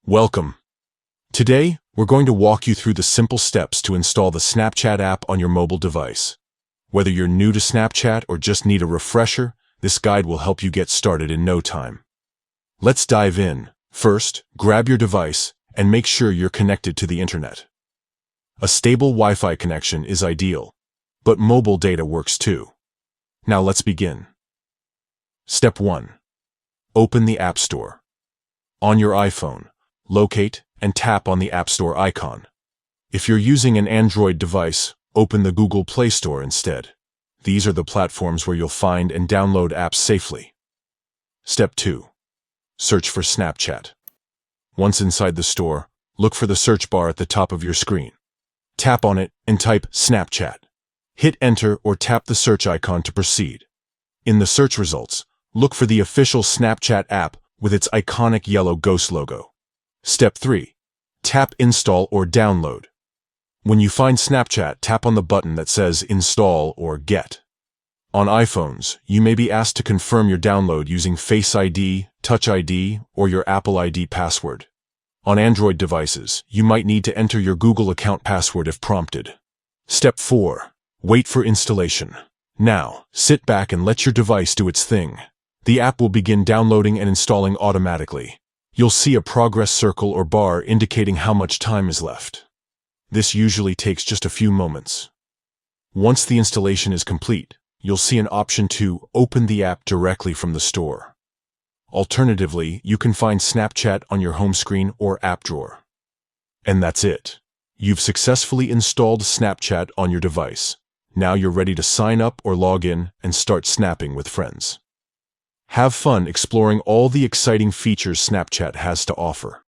Welcome. Today, we're going to walk you through the simple steps to install the Snapchat app on your mobile device. Whether you're new to Snapchat or just need a refresher, this guide will help you get started in no time. Let's dive in. First, grab your device and make sure you're connected to the internet. A stable Wi-Fi connection is ideal, but mobile data works too. Now let's begin. Step 1. Open the App Store. On your iPhone, locate and tap on the App Store icon. If you're using an Android device, open the Google Play Store instead. These are the platforms where you'll find and download apps safely. Step 2. Search for Snapchat. Once inside the store, look for the search bar at the top of your screen. Tap on it and type Snapchat. Hit Enter or tap the search icon to proceed. In the search results, look for the official Snapchat app with its iconic yellow ghost logo. Step 3. Tap Install or Download. When you find Snapchat, tap on the button that says Install or Get. On iPhones, you may be asked to confirm your download using Face ID, Touch ID, or your Apple ID password. On Android devices, you might need to enter your Google account password if prompted. Step 4. Wait for installation. Now, sit back and let your device do its thing. The app will begin downloading and installing automatically. You'll see a progress circle or bar indicating how much time is left. This usually takes just a few moments. Once the installation is complete, you'll see an option to open the app directly from the store. Alternatively, you can find Snapchat on your home screen or app drawer. And that's it. You've successfully installed Snapchat on your device. Now you're ready to sign up or log in and start snapping with friends. Have fun exploring all the exciting features Snapchat has to offer.